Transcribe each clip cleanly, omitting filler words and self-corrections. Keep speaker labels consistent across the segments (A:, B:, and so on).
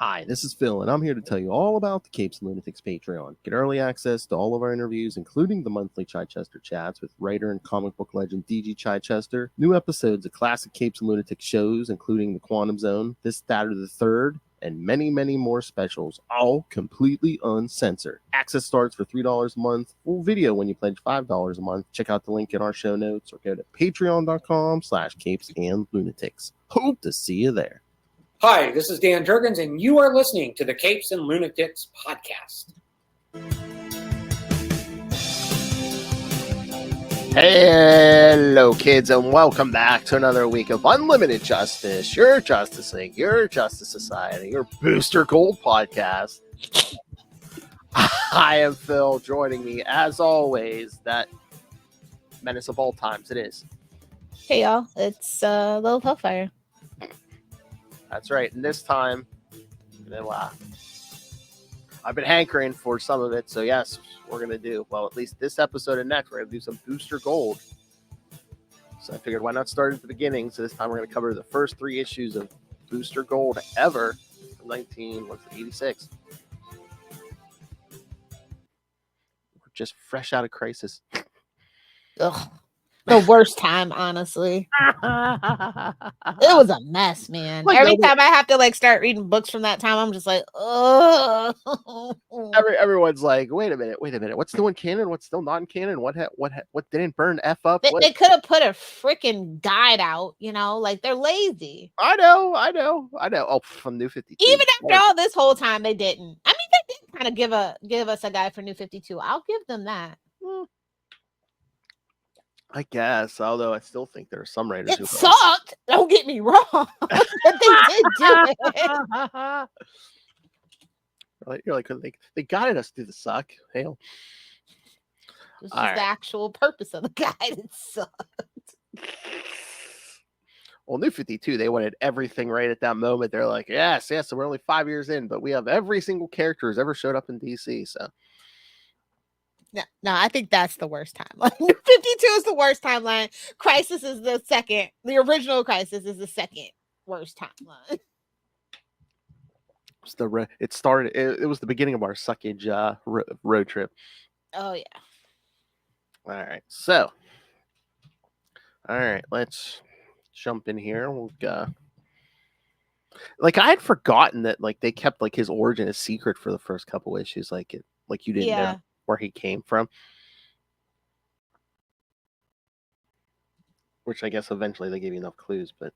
A: Hi, this is Phil, and I'm here to tell you all about the Capes and Lunatics Patreon. Get early access to all of our interviews, including the monthly Chichester chats with writer and comic book legend DG Chichester, new episodes of classic Capes and Lunatics shows, including The Quantum Zone, This, That, or the Third, and many, many more specials, all completely uncensored. Access starts for $3 a month, full video when you pledge $5 a month. Check out the link in our show notes or go to patreon.com/CapesandLunatics. Hope to see you there.
B: Hi, this is Dan Jurgens, and you are listening to the Capes and Lunatics podcast.
A: Hello, kids, and welcome back to another week of Unlimited Justice, your Justice League, your Justice Society, your Booster Gold podcast. I am Phil. Joining me, as always, that menace of all times, it is.
C: Hey, y'all. It's Lilith Hellfire.
A: That's right. And this time, I've been hankering for some of it. So, yes, we're going to do, well, at least this episode and next, we're going to do some Booster Gold. So I figured, why not start at the beginning? So this time we're going to cover the first 3 issues of Booster Gold ever from 1986. We're just fresh out of Crisis.
C: Ugh. The worst time, honestly. It was a mess, man.
A: Like,
C: every time I have to start reading books from that time, I'm just like, oh.
A: Everyone's like, wait a minute. What's still in canon? What's still not in canon? What didn't burn F up?
C: They could have put a freaking guide out, they're lazy.
A: I know. Oh, from New 52.
C: Even after all this whole time, they didn't. I mean, they did kind of give us a guide for New 52. I'll give them that.
A: I guess, although I still think there are some writers
C: who sucked. Don't get me wrong, but they did do it.
A: You're like they guided us through the suck. Hell,
C: this is the actual purpose of the guide. It sucked.
A: Well, New 52, they wanted everything right at that moment. They're like, yes. So we're only 5 years in, but we have every single character who's ever showed up in DC. So.
C: No, I think that's the worst timeline. 52 is the worst timeline. Crisis is the second. The original Crisis is the second worst timeline.
A: It was the beginning of our suckage road trip.
C: Oh, yeah.
A: All right. So, let's jump in here. We'll I had forgotten that they kept his origin a secret for the first couple issues. You didn't know where he came from, which I guess eventually they gave you enough clues. But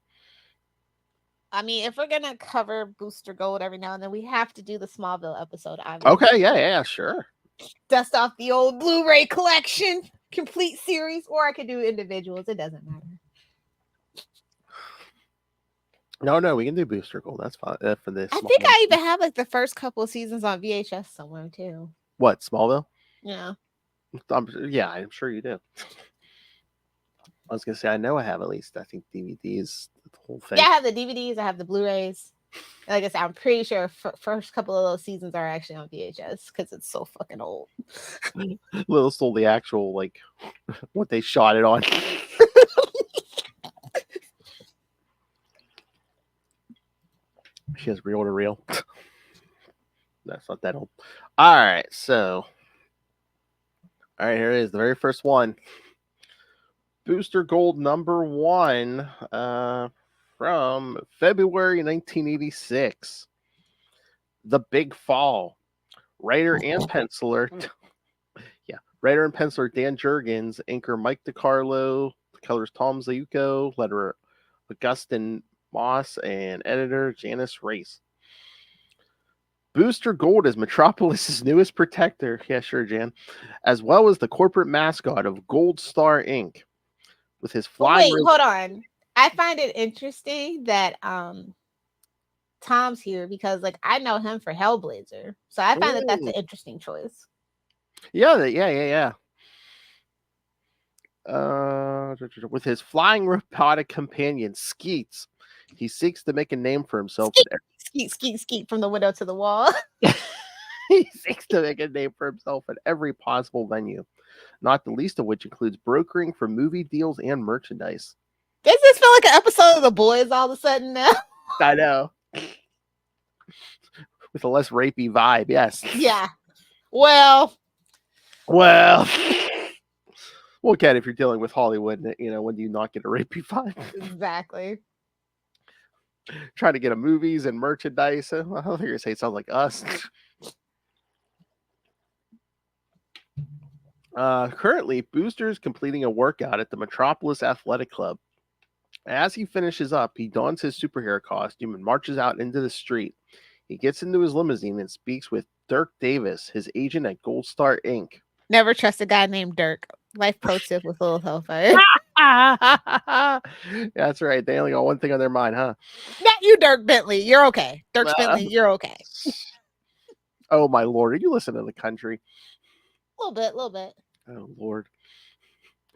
C: I mean, if we're gonna cover Booster Gold every now and then, we have to do the Smallville episode.
A: Okay, yeah, sure.
C: Dust off the old Blu-ray collection, complete series, or I could do individuals. It doesn't matter.
A: No, we can do Booster Gold. That's fine for this.
C: I think I even have the first couple of seasons on VHS somewhere too.
A: What, Smallville?
C: Yeah.
A: I'm sure you do. I was gonna say I know I have at least. I think DVDs, the whole thing.
C: Yeah, I have the DVDs. I have the Blu-rays. Like I said, I'm pretty sure first couple of those seasons are actually on VHS because it's so fucking old.
A: Little stole the actual what they shot it on. She has reel to reel. That's not that old. All right, so. All right, here it is. The very first one. Booster Gold number 1 from February 1986. The Big Fall. Writer and penciler Dan Jurgens, inker Mike DiCarlo, colors Tom Zayuko, letterer Augustin Moss, and editor Janice Race. Booster Gold is Metropolis' newest protector, yeah, sure, Jan, as well as the corporate mascot of Gold Star Inc. With his flying.
C: Wait, hold on. I find it interesting that Tom's here because I know him for Hellblazer, so I find that that's an interesting choice.
A: Yeah. With his flying robotic companion Skeets, he seeks to make a name for himself.
C: Skeet from the window to the wall.
A: He seeks to make a name for himself at every possible venue, not the least of which includes brokering for movie deals and merchandise.
C: Does this feel like an episode of The Boys all of a sudden now?
A: I know. with a less rapey vibe. Yes.
C: Yeah. Well,
A: Well, Ken, if you're dealing with Hollywood, when do you not get a rapey vibe?
C: exactly.
A: Trying to get a movies and merchandise. I was going to say it sounds like us. Currently, Booster's completing a workout at the Metropolis Athletic Club. As he finishes up, he dons his superhero costume and marches out into the street. He gets into his limousine and speaks with Dirk Davis, his agent at Gold Star Inc.
C: Never trust a guy named Dirk. Life pro tip with Lilith Hellfire.
A: That's right. They only got one thing on their mind, huh?
C: Not you, Dirk Bentley. You're okay. Dirk Bentley, you're okay.
A: Oh, my Lord. Are you listening to the country?
C: A little bit.
A: Oh, Lord.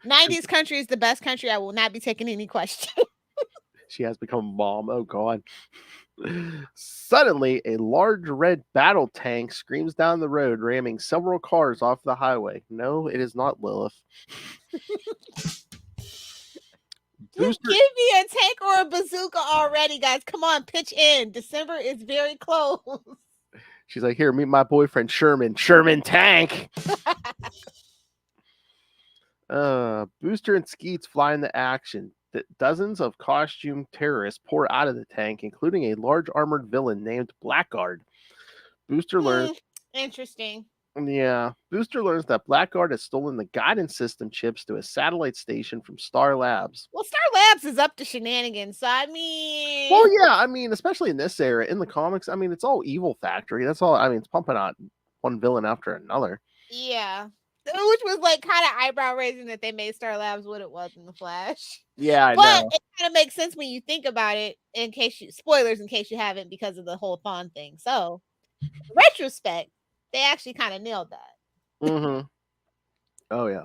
C: 90s country is the best country. I will not be taking any question.
A: She has become a mom. Oh, God. Suddenly, a large red battle tank screams down the road, ramming several cars off the highway. No, it is not Lilith.
C: Give me a tank or a bazooka already, guys. Come on, pitch in. December is very close.
A: She's like, here, meet my boyfriend, Sherman. Sherman Tank. Booster and Skeets fly into action. Dozens of costumed terrorists pour out of the tank, including a large armored villain named Blackguard. Booster learns...
C: Interesting.
A: Yeah. Booster learns that Blackguard has stolen the guidance system chips to a satellite station from Star Labs.
C: Well, Star Labs is up to shenanigans, so I mean...
A: Well, yeah, I mean, especially in this era, in the comics, I mean, it's all Evil Factory. That's all, I mean, it's pumping out one villain after another.
C: Yeah. Which was like kind of eyebrow raising that they made Star Labs what it was in the Flash.
A: Yeah, I
C: but
A: know.
C: It kind of makes sense when you think about it. Spoilers in case you haven't, because of the whole Thawne thing. So, retrospect, they actually kind of nailed that.
A: Mm-hmm. Oh yeah.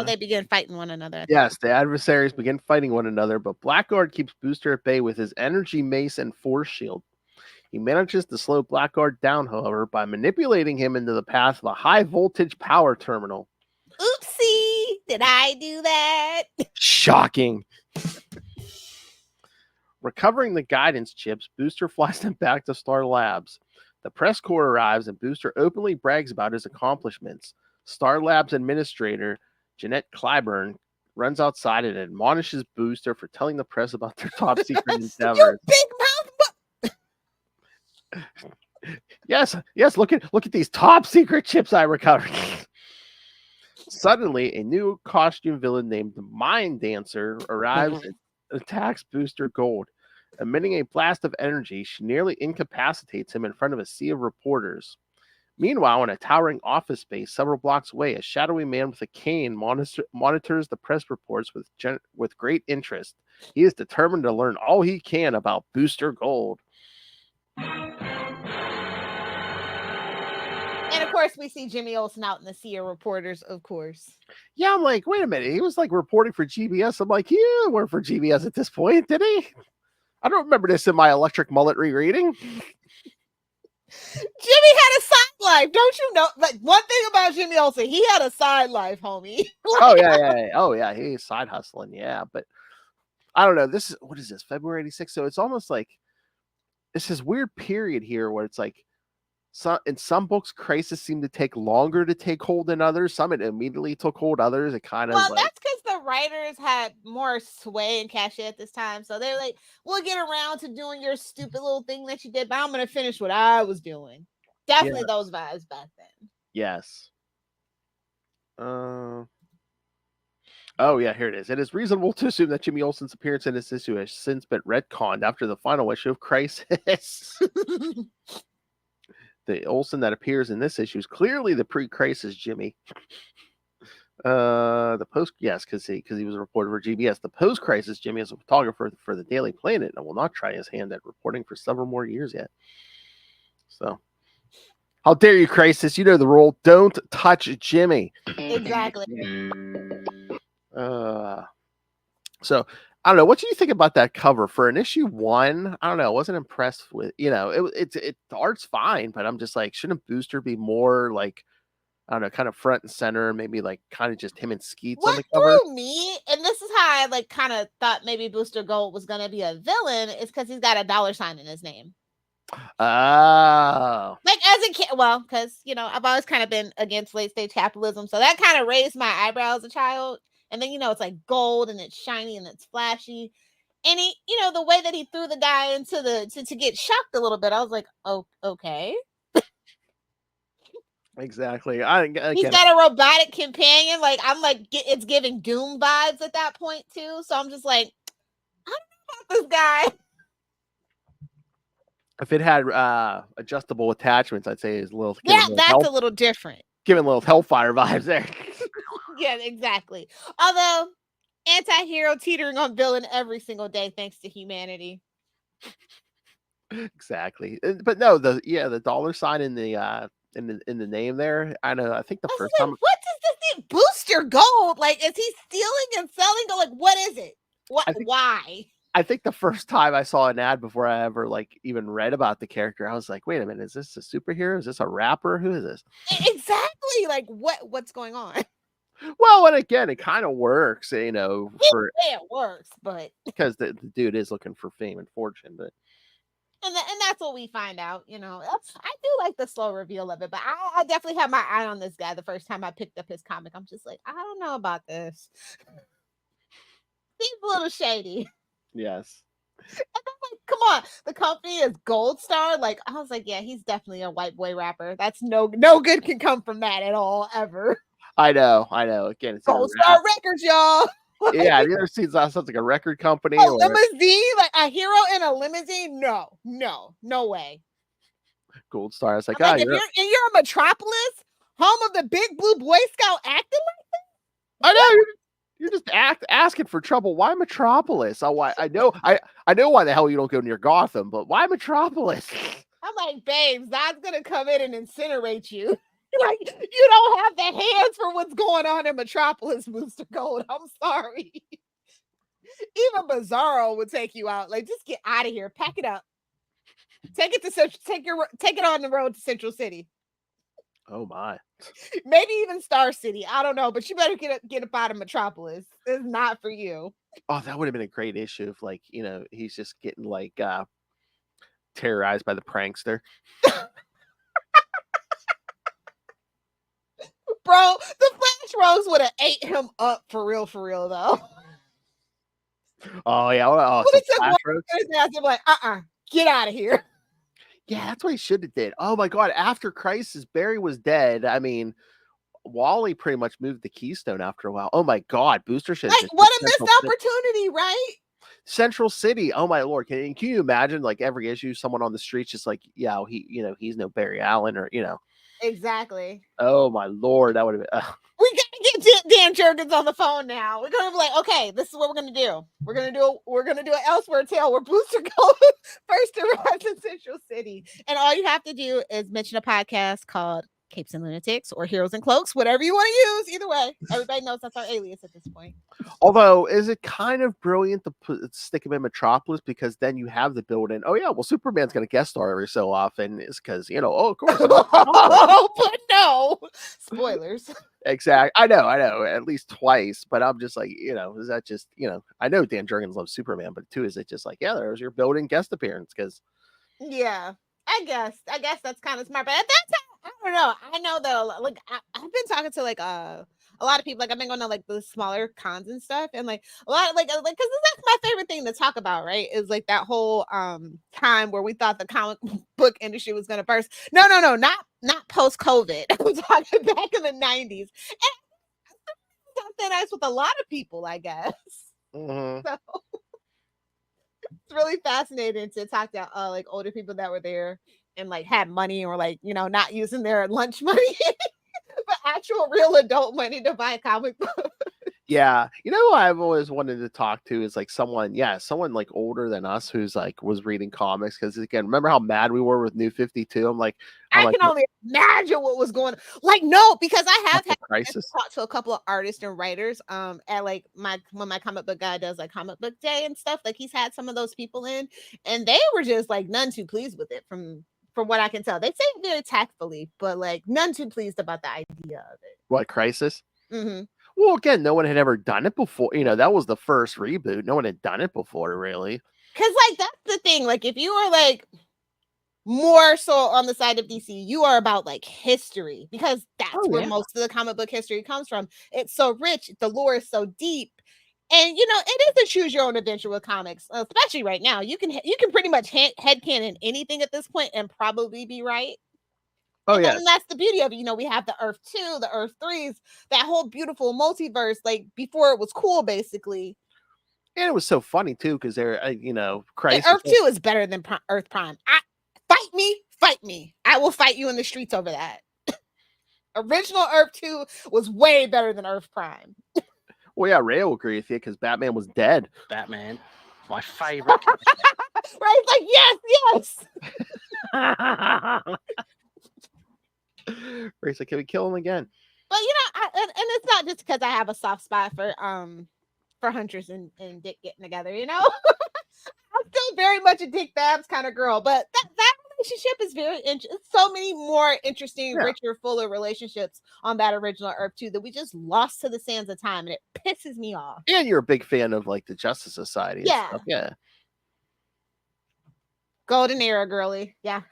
C: They begin fighting one another.
A: Yes, the adversaries begin fighting one another, but Blackguard keeps Booster at bay with his energy mace and force shield. He manages to slow Blackguard down, however, by manipulating him into the path of a high-voltage power terminal.
C: Oopsie! Did I do that?
A: Shocking! Recovering the guidance chips, Booster flies them back to Star Labs. The press corps arrives, and Booster openly brags about his accomplishments. Star Labs administrator Jeanette Clyburn runs outside and admonishes Booster for telling the press about their top-secret endeavors.
C: You big mouth!
A: Yes, look at these top secret chips I recovered. Suddenly, a new costume villain named the Mind Dancer arrives and attacks Booster Gold. Emitting a blast of energy, she nearly incapacitates him in front of a sea of reporters. Meanwhile, in a towering office space several blocks away, a shadowy man with a cane monitors the press reports with great interest. He is determined to learn all he can about Booster Gold.
C: And of course, we see Jimmy Olsen out in the sea of reporters, of course.
A: Yeah, I'm like, wait a minute. He was like reporting for GBS. I'm like, he didn't work for GBS at this point, did he? I don't remember this in my Electric Mullet rereading.
C: Jimmy had a side life, don't you know? Like, one thing about Jimmy Olsen, he had a side life, homie.
A: Oh yeah, he's side hustling, yeah. But I don't know. What is this? February '86. So it's almost like it's this weird period here where it's like, in some books, crisis seemed to take longer to take hold than others. Some it immediately took hold. Others it kind of
C: that's because the writers had more sway and cachet at this time. So they're like, we'll get around to doing your stupid little thing that you did, but I'm gonna finish what I was doing. Definitely those vibes back then.
A: Yes. Oh yeah, here it is. It is reasonable to assume that Jimmy Olsen's appearance in this issue has since been retconned after the final issue of Crisis. The Olsen that appears in this issue is clearly the pre-Crisis Jimmy. The post, yes, because he was a reporter for GBS. The post-Crisis Jimmy is a photographer for the Daily Planet and will not try his hand at reporting for several more years yet. So, how dare you, Crisis? You know the rule. Don't touch Jimmy.
C: Exactly.
A: So I don't know. What do you think about that cover for an issue 1? I don't know. I wasn't impressed with, the art's fine, but I'm just like, shouldn't Booster be more like, I don't know, kind of front and center, maybe like kind of just him and Skeets on
C: What
A: the cover.
C: threw me, and this is how I like kind of thought maybe Booster Gold was gonna be a villain, is because he's got a $ in his name.
A: Oh.
C: Like as a kid, well, because I've always kind of been against late stage capitalism, so that kind of raised my eyebrow as a child. And then it's like gold and it's shiny and it's flashy, and he, the way that he threw the guy into the to get shocked a little bit, I was like, oh, okay.
A: Exactly.
C: He's got a robotic companion. Like I'm like, it's giving Doom vibes at that point too. So I'm just like, I don't know about this guy.
A: If it had adjustable attachments, I'd say is Lilith.
C: Yeah, that's a little different.
A: Giving Lilith Hellfire vibes there.
C: Yeah, exactly. Although anti-hero teetering on villain every single day thanks to humanity.
A: Exactly. But no, the $ in the name there. I know. I think the first time.
C: What does this mean? Booster Gold? Like, is he stealing and selling gold? Like, what is it? Why?
A: I think the first time I saw an ad before I ever even read about the character, I was like, wait a minute, is this a superhero? Is this a rapper? Who is this?
C: Exactly. Like, what's going on?
A: Well, and again, it kind of works, it
C: works, but
A: because the dude is looking for fame and fortune, but
C: and that's what we find out. I do like the slow reveal of it, but I definitely had my eye on this guy the first time I picked up his comic. I'm just like, I don't know about this. Seems a little shady.
A: Yes.
C: And I'm like, come on, the company is Gold Star. Like, I was like, yeah, he's definitely a white boy rapper. That's no good can come from that at all, ever.
A: I know. Again, it's
C: Gold Star Records, y'all.
A: Yeah, have you ever seen something like a record company?
C: A limousine, like a hero in a limousine? No way.
A: Gold Star. It's like,
C: if you're a Metropolis, home of the big blue Boy Scout acting like that.
A: I know you're just asking for trouble. Why Metropolis? Oh, why? I know why the hell you don't go near Gotham, but why Metropolis?
C: I'm like, babes, Zod's gonna come in and incinerate you. Like, you don't have the hands for what's going on in Metropolis, Booster Gold. I'm sorry. Even Bizarro would take you out. Like, just get out of here. Pack it up. Take it on the road to Central City.
A: Oh my.
C: Maybe even Star City. I don't know, but you better get up out of Metropolis. It's not for you.
A: Oh, that would have been a great issue if he's just getting terrorized by the prankster.
C: Bro, the Flash Rose would have ate him up for real though.
A: Oh yeah. Oh,
C: I'm like, get out of here.
A: Yeah, that's what he should have did. Oh my god, after Crisis, Barry was dead. I mean, Wally pretty much moved the Keystone after a while. Oh my god, Booster should
C: what a missed opportunity, right?
A: Central City. Oh my lord. Can you imagine every issue someone on the streets just like, yeah, he's no Barry Allen or
C: Exactly.
A: Oh my lord, that would have been
C: we gotta get Dan Jurgens on the phone now. We're gonna be like, okay, this is what we're gonna do. We're gonna do an Elsewhere tale where Booster Gold first arrives in Central City. And all you have to do is mention a podcast called Capes and Lunatics or Heroes and Cloaks, whatever you want to use. Either way, everybody knows that's our alias at this point.
A: Although, is it kind of brilliant to stick him in Metropolis because then you have the build-in? Oh yeah, well, Superman's going to guest star every so often. It's because of course.
C: But no spoilers.
A: Exactly. I know, at least twice. But I'm just like, is that just I know Dan Jurgens loves Superman, but too is it just like, yeah, there's your built-in guest appearance because.
C: Yeah, I guess that's kind of smart, but at that time, I don't know. I know that I've been talking to a lot of people. Like I've been going to the smaller cons and stuff, and a lot because that's my favorite thing to talk about. Right? Is that whole time where we thought the comic book industry was going to burst. No, not post COVID. I'm talking back in the 90s. And something nice with a lot of people, I guess.
A: Mm-hmm.
C: So it's really fascinating to talk to older people that were there and had money or not using their lunch money but actual real adult money to buy a comic book.
A: Yeah, who I've always wanted to talk to is someone older than us who's was reading comics because again, remember how mad we were with New 52? I
C: can only imagine what was going on. No, because I have had
A: Crisis.
C: Talked to a couple of artists and writers at when my comic book guy does comic book day and stuff. He's had some of those people in, and they were just none too pleased with it from from what I can tell. They say it very tactfully, but like none too pleased about the idea of it.
A: What, Crisis?
C: Mm-hmm.
A: Well, again, no one had ever done it before. That was the first reboot. No one had done it before, really.
C: Because like that's the thing. Like if you are like more so on the side of DC, you are about like history, because that's where most of the comic book history comes from. It's so rich, the lore is so deep, and it is a choose your own adventure with comics, especially right now. You can pretty much headcanon anything at this point and probably be right. And that's the beauty of it. We have the Earth 2, the Earth 3s, that whole beautiful multiverse, like before it was cool, basically.
A: And it was so funny too, because they're Crisis.
C: Earth 2 is better than Earth Prime. Fight me. I will fight you in the streets over that. Original Earth 2 was way better than Earth Prime.
A: Well, yeah, Ray will agree with you, because Batman was dead.
D: Batman, my favorite.
C: Right? Like, yes.
A: Ray's like, can we kill him again?
C: But and it's not just because I have a soft spot for Huntress and Dick getting together. I'm still very much a Dick Babs kind of girl, but that relationship is very interesting. So many more interesting, richer, fuller relationships on that original Earth 2 that we just lost to the sands of time, and it pisses me off.
A: And you're a big fan of like the Justice Society.
C: Yeah.
A: Stuff. Yeah.
C: Golden era, girly. Yeah.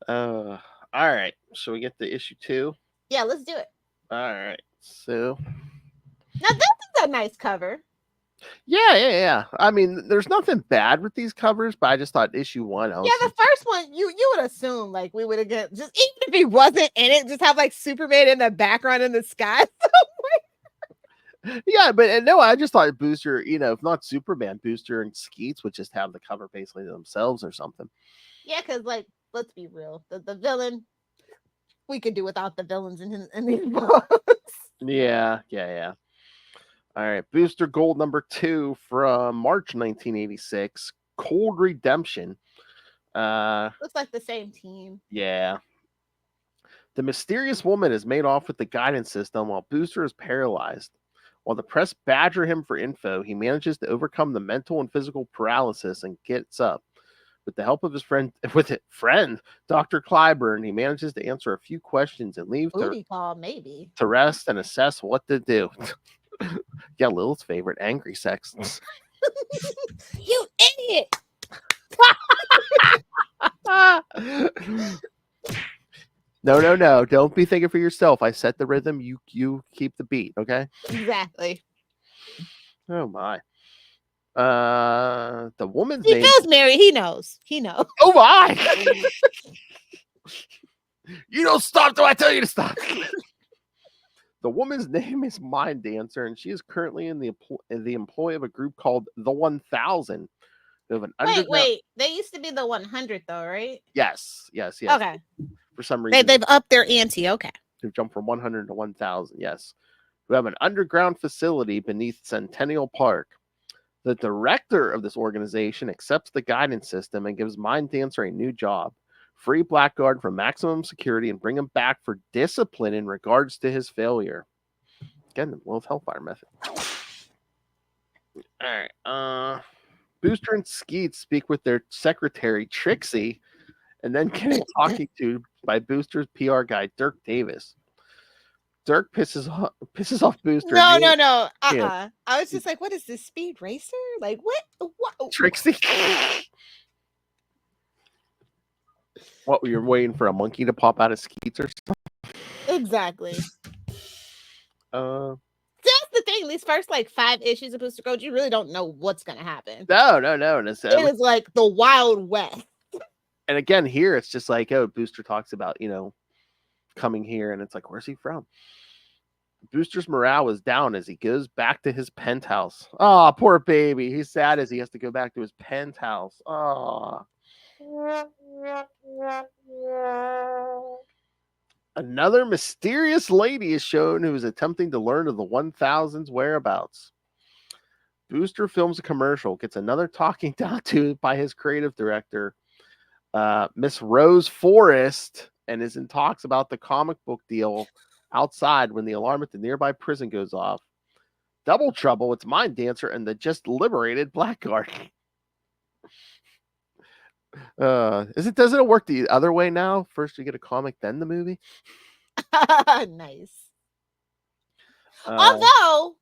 A: All right. So we get to issue 2.
C: Yeah, let's do it.
A: All right. So
C: now this is a nice cover.
A: Yeah. I mean, there's nothing bad with these covers, but I just thought issue 1.
C: The first one, you would assume like we would have got, just even if he wasn't in it, just have like Superman in the background in the sky.
A: Yeah, but no, I just thought Booster, if not Superman, Booster and Skeets would just have the cover basically to themselves or something.
C: Yeah, because like, let's be real, the villain, we could do without the villains in these books.
A: Yeah. All right, Booster Gold number 2 from March 1986, Cold Redemption.
C: Looks like the same team.
A: Yeah. The mysterious woman is made off with the guidance system while Booster is paralyzed. While the press badger him for info, he manages to overcome the mental and physical paralysis and gets up. With the help of his friend, Dr. Clyburn, he manages to answer a few questions and leave to rest and assess what to do. Yeah, Lilith's favorite, angry sex.
C: You idiot!
A: No. Don't be thinking for yourself. I set the rhythm. You keep the beat, okay?
C: Exactly.
A: Oh my. The woman's
C: he
A: name.
C: He feels married. He knows.
A: Oh my! You don't stop till I tell you to stop. The woman's name is Mind Dancer, and she is currently in the employ of a group called the 1000.
C: Wait. They used to be the 100, though, right?
A: Yes.
C: Okay.
A: For some reason,
C: they've upped their ante. Okay.
A: They've jumped from 100 to 1000. Yes. We have an underground facility beneath Centennial Park. The director of this organization accepts the guidance system and gives Mind Dancer a new job. Free Blackguard from maximum security and bring him back for discipline in regards to his failure. Again, the Lilith Hellfire method. All right. Booster and Skeet speak with their secretary, Trixie, and then getting talking to by Booster's PR guy, Dirk Davis. Dirk pisses off Booster.
C: No. I was just like, what is this, Speed Racer? Like, what?
A: Trixie? What, you're waiting for a monkey to pop out of Skeets or something?
C: Exactly.
A: That's
C: the thing. These first, 5 issues of Booster Gold, you really don't know what's going to happen.
A: No.
C: It is like the Wild West.
A: And again, here, it's just like, Booster talks about, coming here, and it's like, where's he from? Booster's morale is down as he goes back to his penthouse. Oh, poor baby. He's sad as he has to go back to his penthouse. Oh. Another mysterious lady is shown who is attempting to learn of the 1000's whereabouts. Booster films a commercial, gets another talking to by his creative director, Miss Rose Forrest, and is in talks about the comic book deal outside when the alarm at the nearby prison goes off. Double trouble, it's Mind Dancer and the just liberated Blackguard. Doesn't it work the other way now? First you get a comic, then the movie?
C: Nice.
A: Uh,
C: Although,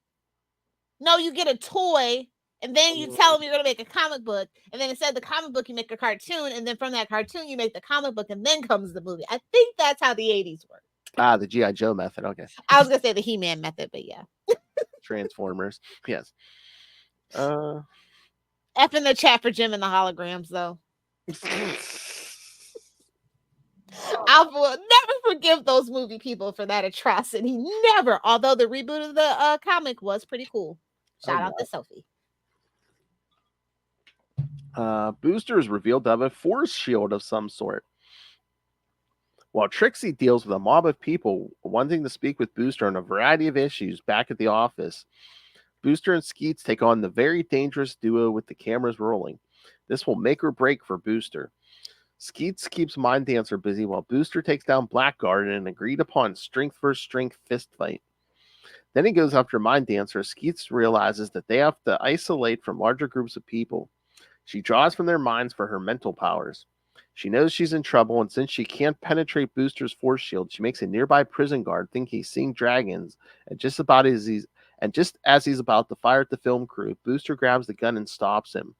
C: no, you get a toy, and then you tell them you're going to make a comic book, and then instead of the comic book, you make a cartoon, and then from that cartoon, you make the comic book, and then comes the movie. I think that's how the 80s work.
A: the G.I. Joe method. Okay.
C: I was going to say the He-Man method, but yeah.
A: Transformers. Yes.
C: F in the chat for Jim and the holograms, though. I will never forgive those movie people for that atrocity. Never. Although the reboot of the comic was pretty cool. Shout out to Sophie.
A: Booster is revealed to have a force shield of some sort. While Trixie deals with a mob of people wanting to speak with Booster on a variety of issues back at the office, Booster and Skeets take on the very dangerous duo with the cameras rolling. This will make or break for Booster. Skeets keeps Mind Dancer busy while Booster takes down Blackguard in an agreed upon strength versus strength fist fight. Then he goes after Mind Dancer. Skeets realizes that they have to isolate from larger groups of people. She draws from their minds for her mental powers. She knows she's in trouble, and since she can't penetrate Booster's force shield, she makes a nearby prison guard think he's seeing dragons, and just as he's about to fire at the film crew, Booster grabs the gun and stops him.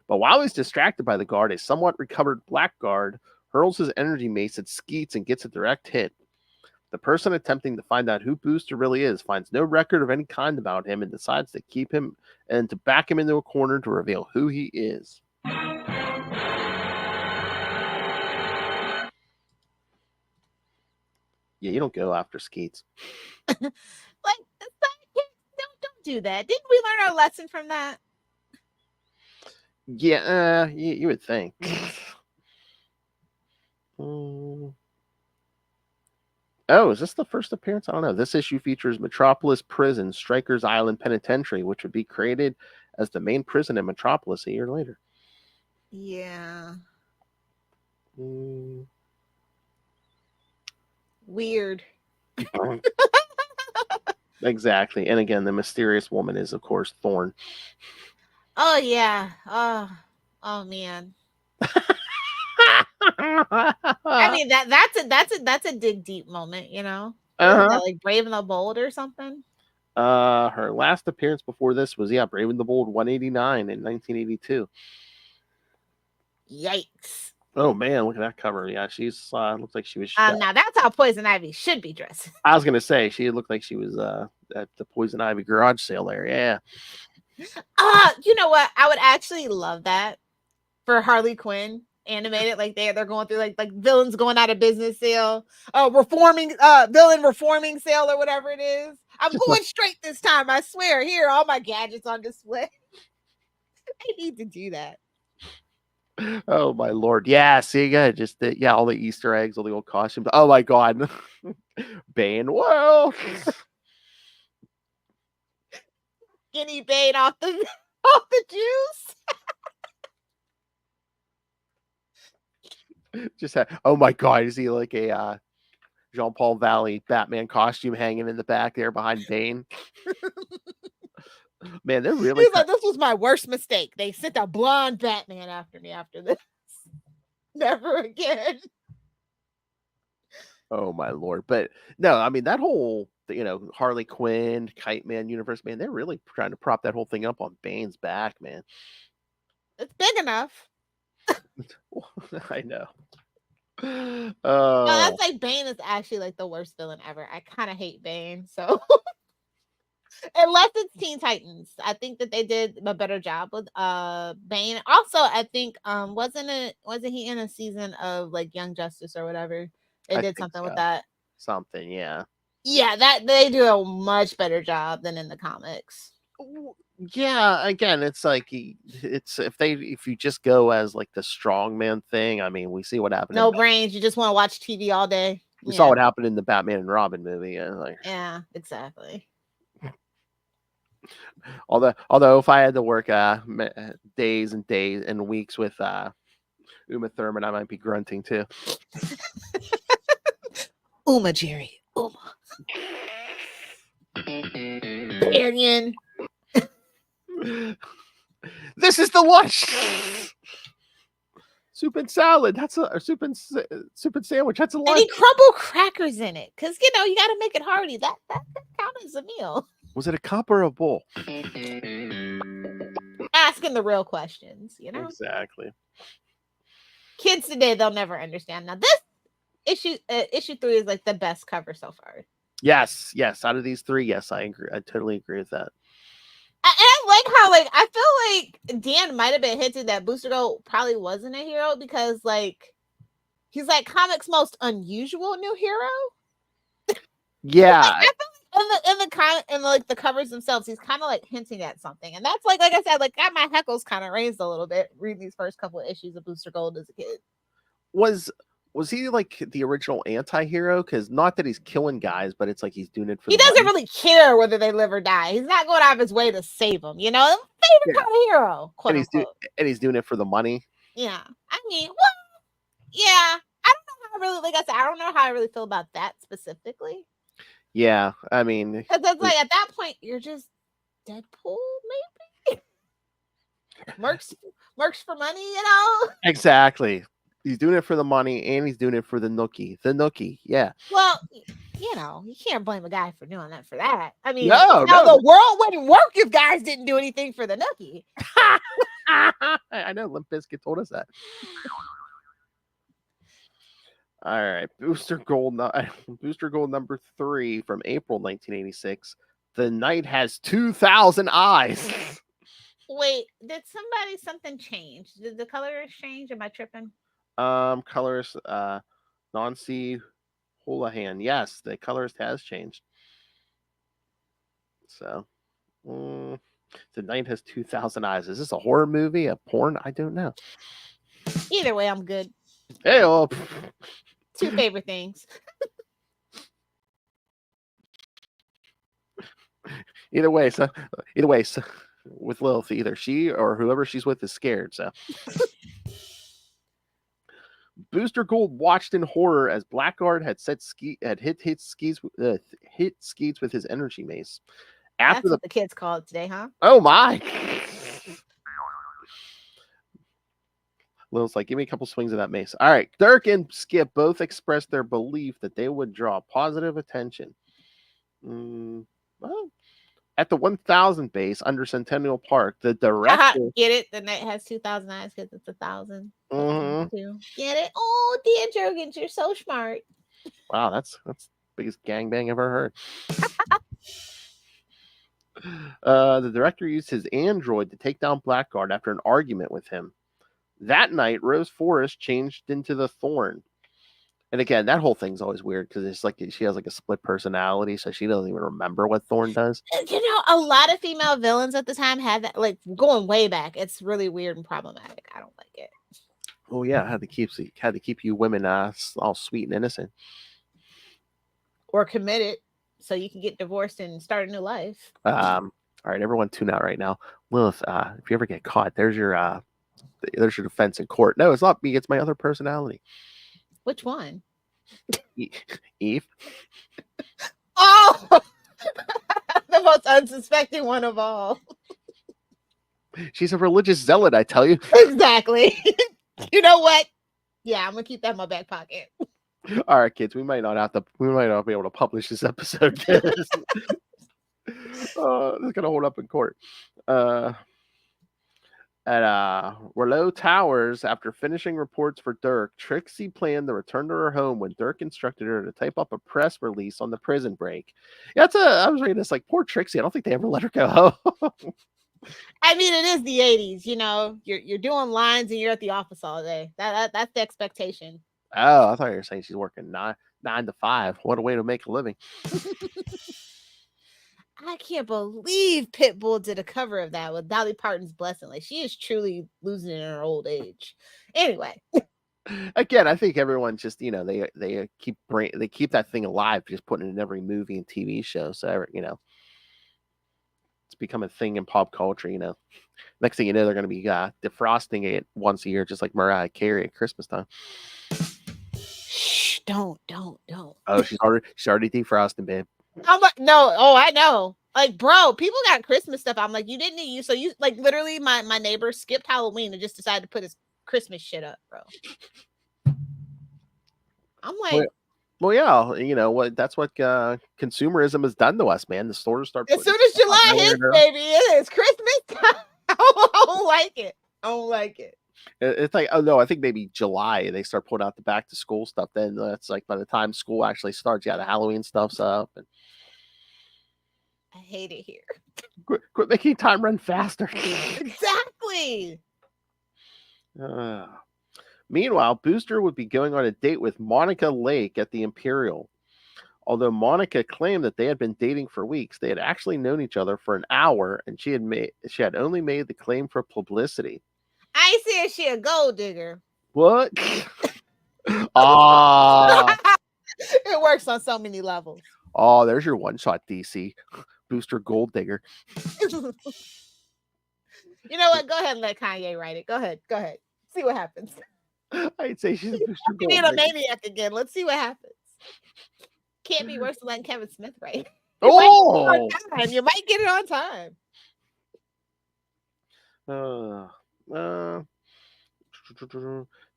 A: But while he's distracted by the guard, a somewhat recovered Blackguard hurls his energy mace at Skeets and gets a direct hit. The person attempting to find out who Booster really is finds no record of any kind about him and decides to keep him and to back him into a corner to reveal who he is. Yeah, you don't go after Skeets.
C: Like, don't do that. Didn't we learn our lesson from that?
A: Yeah, you would think. Oh, is this the first appearance? I don't know. This issue features Metropolis Prison, Strikers Island Penitentiary, which would be created as the main prison in Metropolis a year later.
C: Yeah. Weird.
A: Exactly. And again, the mysterious woman is, of course, Thorn.
C: Oh, yeah. Oh man. I mean that's a dig deep moment, you know. That, like Brave and the Bold or something.
A: Her last appearance before this was Brave and the Bold 189 in 1982.
C: Yikes!
A: Oh man, look at that cover. Yeah, she's looks like she was.
C: Now that's how Poison Ivy should be dressed.
A: I was gonna say she looked like she was at the Poison Ivy garage sale there. Yeah.
C: You know what? I would actually love that for Harley Quinn animated. Like they're going through like villains going out of business sale, villain reforming sale or whatever it is. I'm going straight this time. I swear. Here, all my gadgets on display. I need to do that.
A: Oh my lord! Yeah, see, yeah, just all the Easter eggs, all the old costumes. Oh my god, Bane! Well,
C: Skinny Bane off the juice.
A: Just oh my god, is he like a Jean-Paul Valley Batman costume hanging in the back there behind Bane? Man, they're really.
C: He's like, this was my worst mistake. They sent a blonde Batman after me after this. Never again.
A: Oh my lord! But no, I mean that whole Harley Quinn, Kite Man universe, man, they're really trying to prop that whole thing up on Bane's back, man.
C: It's big enough.
A: I know.
C: No, that's like Bane is actually like the worst villain ever. I kind of hate Bane, so unless it's Teen Titans, I think that they did a better job with Bane. Also, I think wasn't he in a season of like Young Justice or whatever? They did something with that.
A: Something, yeah.
C: Yeah, that they do a much better job than in the comics.
A: Yeah, again, it's like if you just go as like the strongman thing, I mean, we see what happened.
C: No brains, you just want to watch TV all day.
A: We saw what happened in the Batman and Robin movie.
C: Yeah, exactly.
A: Although if I had to work days and days and weeks with Uma Thurman, I might be grunting too.
C: Uma, Jerry, Uma. Arian.
A: This is the one. soup and salad. That's a or soup and sandwich. That's a
C: And
A: lunch.
C: he crumbled crackers in it because you got to make it hearty. That counts as a meal.
A: Was it a cup or a bowl?
C: Asking the real questions,
A: Exactly.
C: Kids today, they'll never understand. Now this issue 3 is like the best cover so far.
A: Yes. Out of these 3, yes, I agree. I totally agree with that.
C: I like how I feel like Dan might have been hinting that Booster Gold probably wasn't a hero because he's like comics' most unusual new hero.
A: Yeah.
C: I feel like in the covers themselves, he's kind of like hinting at something, and that's like I said, got my heckles kind of raised a little bit reading these first couple of issues of Booster Gold as a kid.
A: Was he like the original anti-hero? Because not that he's killing guys, but it's like he's doing it for.
C: He doesn't really care whether they live or die. He's not going out of his way to save them. Favorite kind of hero, quote unquote.
A: And he's doing it for the money.
C: Yeah, I mean, well, yeah. I don't know how I really, like I said, I don't know how I really feel about that specifically.
A: Yeah, I mean,
C: because it's like at that point you're just Deadpool, maybe. Mercs for money,
A: Exactly. He's doing it for the money, and he's doing it for the nookie. The nookie, yeah.
C: Well, you can't blame a guy for doing that for that. I mean,
A: no.
C: The world wouldn't work if guys didn't do anything for the nookie.
A: I know. Limp Bizkit told us that. All right, Booster Gold number 3 from April 1986. The night has 2,000 eyes.
C: Wait, did something change? Did the colors change? Am I tripping?
A: Colors, Nancy Houlihan. Yes, the colors has changed. So, the night has 2,000 eyes. Is this a horror movie? A porn? I don't know.
C: Either way, I'm good.
A: Hey, well,
C: 2 favorite things.
A: Either way, so with Lilith, either she or whoever she's with is scared. So. Booster Gold watched in horror as Blackguard had hit Skeets with his energy mace.
C: That's what the kids call it today, huh?
A: Oh my! Lil's like, give me a couple swings of that mace. All right, Dirk and Skip both expressed their belief that they would draw positive attention. Well, at the 1,000 base under Centennial Park, the director
C: get it. The night has 2,000 eyes because it's 1,000.
A: Mm-hmm.
C: Get it? Oh, Dan Jurgens, you're so smart.
A: Wow, that's the biggest gangbang I've ever heard. The director used his android to take down Blackguard after an argument with him. That night, Rose Forrest changed into the Thorn. And again, that whole thing's always weird because it's like she has like a split personality, so she doesn't even remember what Thorn does.
C: A lot of female villains at the time had that, like going way back. It's really weird and problematic. I don't like it.
A: Oh yeah, had to keep you women all sweet and innocent.
C: Or committed, so you can get divorced and start a new life.
A: All right, everyone tune out right now. Lilith, if you ever get caught, there's your defense in court. No, it's not me, it's my other personality.
C: Which one?
A: Eve.
C: Oh, the most unsuspecting one of all.
A: She's a religious zealot, I tell you.
C: Exactly. You know what? Yeah, I'm gonna keep that in my back pocket.
A: All right, kids, we might not be able to publish this episode. It's gonna hold up in court. At Rouleau Towers, after finishing reports for Dirk, Trixie planned to return to her home when Dirk instructed her to type up a press release on the prison break. Yeah, I was reading this like, poor Trixie. I don't think they ever let her go home.
C: I mean, it is the 80s, you're doing lines and you're at the office all day. That's the expectation.
A: Oh, I thought you were saying she's working 9 to 5. What a way to make a living.
C: I can't believe Pitbull did a cover of that with Dolly Parton's blessing. Like, she is truly losing in her old age. Anyway.
A: Again, I think everyone just, they keep that thing alive, just putting it in every movie and TV show. So, it's become a thing in pop culture, Next thing you know, they're going to be defrosting it once a year, just like Mariah Carey at Christmas time.
C: Shh, don't.
A: Oh, she's already defrosting, babe.
C: No, I know. Like, bro, people got Christmas stuff. I'm like, you didn't need you. So you like literally my neighbor skipped Halloween and just decided to put his Christmas shit up, bro. I'm like,
A: well, yeah, you know what? That's what consumerism has done to us, man. The stores start
C: as soon as July hits, baby, it is Christmas time. I don't like it. I don't like it.
A: It's like, oh no, I think maybe July they start putting out the back to school stuff. Then that's like by the time school actually starts, yeah, the Halloween stuff's up. And
C: I hate it here.
A: quit making time run faster.
C: Exactly.
A: Meanwhile, Booster would be going on a date with Monica Lake at the Imperial. Although Monica claimed that they had been dating for weeks, they had actually known each other for an hour, and she had only made the claim for publicity.
C: I said she a gold digger.
A: What?
C: It works on so many levels.
A: Oh, there's your one-shot DC. Booster Gold Digger.
C: You know what? Go ahead and let Kanye write it. Go ahead. See what happens.
A: I'd say she's a Booster Gold
C: Being
A: Digger.
C: a maniac again. Let's see what happens. Can't be worse than letting Kevin Smith write. You might get it on time.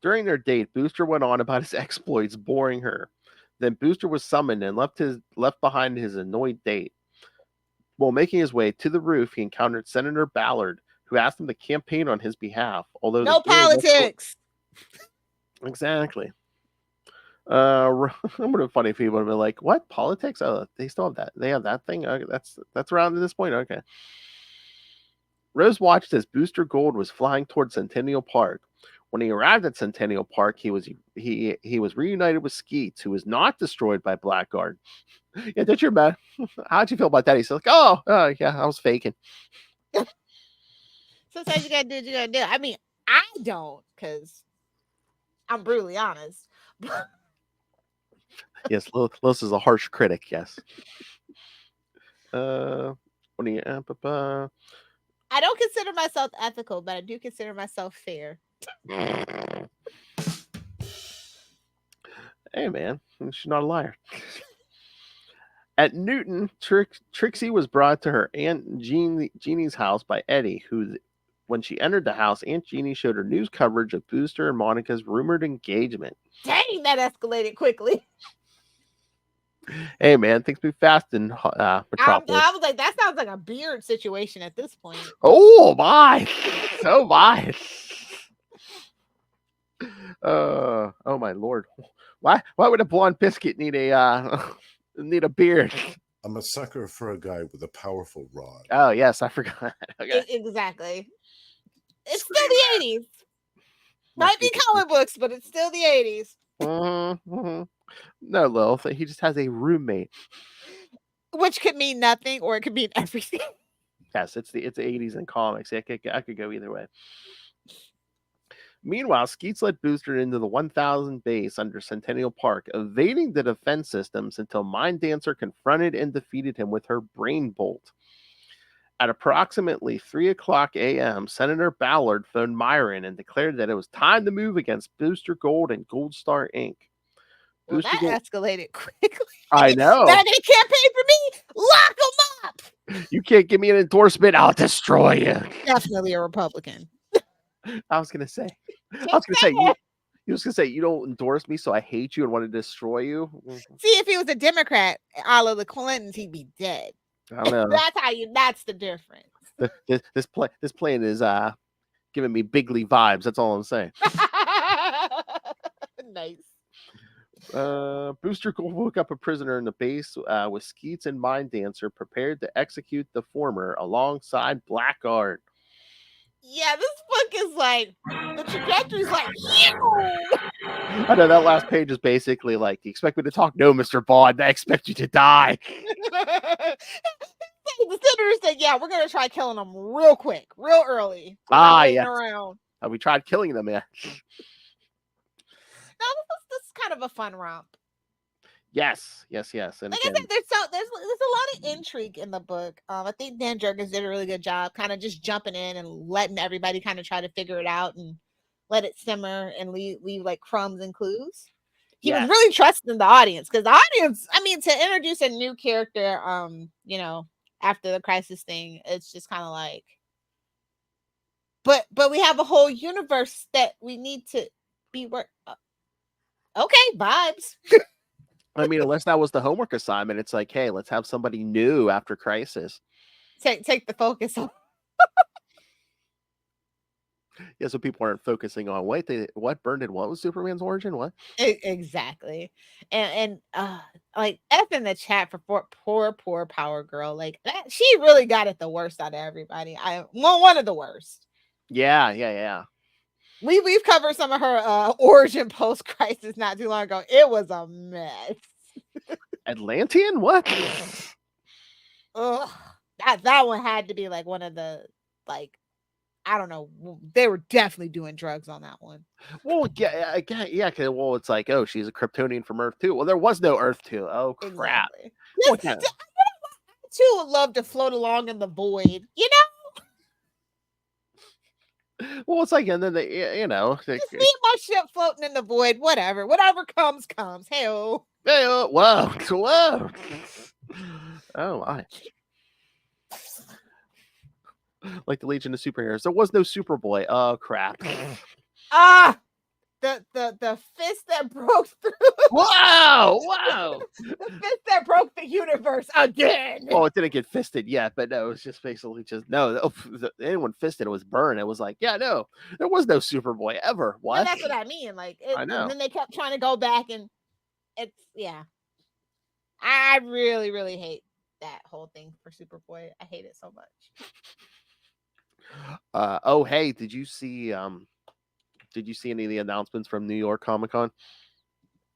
A: During their date, Booster went on about his exploits, boring her. Then Booster was summoned and left behind his annoyed date. While making his way to the roof, he encountered Senator Ballard, who asked him to campaign on his behalf. Although
C: no politics.
A: Exactly. It would have been funny if he would have been like, "What politics? Oh, they still have that. They have that thing. Okay, that's around at this point." Okay. Rose watched as Booster Gold was flying towards Centennial Park. When he arrived at Centennial Park, he was reunited with Skeets, who was not destroyed by Blackguard. Yeah, did you remember? How'd you feel about that? He's like, oh yeah, I was faking.
C: Sometimes you gotta do what you gotta do. I mean, I don't, because I'm brutally honest.
A: Yes, Lilith is a harsh critic. Yes. I
C: don't consider myself ethical, but I do consider myself fair.
A: Hey, man, she's not a liar. At Newton, Trixie was brought to her Aunt Jeannie's house by Eddie, who, when she entered the house, Aunt Jeannie showed her news coverage of Booster and Monica's rumored engagement.
C: Dang, that escalated quickly.
A: Hey, man, things move fast in Metropolis.
C: I was like, that sounds like a Beard situation at this point.
A: Oh, my. Oh, my. Oh, my Lord. Why would a blonde biscuit need a beard?
E: I'm a sucker for a guy with a powerful rod.
A: Oh, yes, I forgot. Okay.
C: Exactly. It's still the 80s. Might be comic books, but it's still the 80s.
A: Mm-hmm. No, Lilith, he just has a roommate.
C: Which could mean nothing, or it could mean everything.
A: Yes, it's the 80s in comics. I could go either way. Meanwhile, Skeets led Booster into the 1000 base under Centennial Park, evading the defense systems until Mind Dancer confronted and defeated him with her Brain Bolt. At approximately 3:00 a.m., Senator Ballard phoned Myron and declared that it was time to move against Booster Gold and Gold Star Inc.
C: Well, that escalated quickly.
A: I know.
C: They're going to campaign for me? Lock them up!
A: You can't give me an endorsement, I'll destroy you.
C: Definitely a Republican.
A: I was going to say, you don't endorse me, so I hate you and want to destroy you.
C: See, if he was a Democrat, all of the Clintons, he'd be dead.
A: I don't know.
C: That's the difference.
A: This plane is giving me Bigly vibes. That's all I'm saying.
C: Nice.
A: Booster woke up a prisoner in the base with Skeets and Mind Dancer prepared to execute the former alongside Blackguard.
C: Yeah, this book is like, the trajectory's like,
A: I know that last page is basically like, you expect me to talk? No, Mr. Bond, I expect you to die.
C: The senators said, yeah, we're going to try killing them real quick, real early.
A: Yes.
C: Around.
A: We tried killing them, yeah.
C: Now, this is kind of a fun romp.
A: Yes. And
C: like I said, there's a lot of intrigue in the book. I think Dan Jurgens did a really good job, kind of just jumping in and letting everybody kind of try to figure it out and let it simmer and leave like crumbs and clues. He was really trusting the audience, because the audience, I mean, to introduce a new character, after the crisis thing, it's just kind of like, but we have a whole universe that we need to be okay, vibes.
A: I mean, unless that was the homework assignment, it's like, hey, let's have somebody new after Crisis.
C: Take the focus off.
A: Yeah, so people aren't focusing on what burned it. What was Superman's origin? What
C: Exactly. And like F in the chat for poor Power Girl. Like that, she really got it the worst out of everybody. One of the worst.
A: Yeah.
C: We've covered some of her origin post crisis not too long ago. It was a mess.
A: Atlantean? What?
C: Ugh. That one had to be like one of the like, I don't know. They were definitely doing drugs on that one.
A: Well, yeah. Well, it's like, oh, she's a Kryptonian from Earth 2. Well, there was no Earth 2. Oh, crap.
C: Exactly.
A: What kind of...
C: too would love to float along in the void, you know?
A: Well, it's like, and then they, you know,
C: Just leave my ship floating in the void, whatever comes. Hey-oh.
A: Whoa. Oh, my. Like the Legion of Superheroes. There was no Superboy. Oh, crap.
C: The fist that broke through.
A: Wow.
C: The fist that broke the universe again.
A: Well, it didn't get fisted yet, but no, it was just basically anyone fisted it was burned. It was like, yeah, no, there was no Superboy ever. What?
C: And that's what I mean. Like,
A: I know.
C: And then they kept trying to go back, and I really, really hate that whole thing for Superboy. I hate it so much.
A: Hey, did you see any of the announcements from New York Comic Con?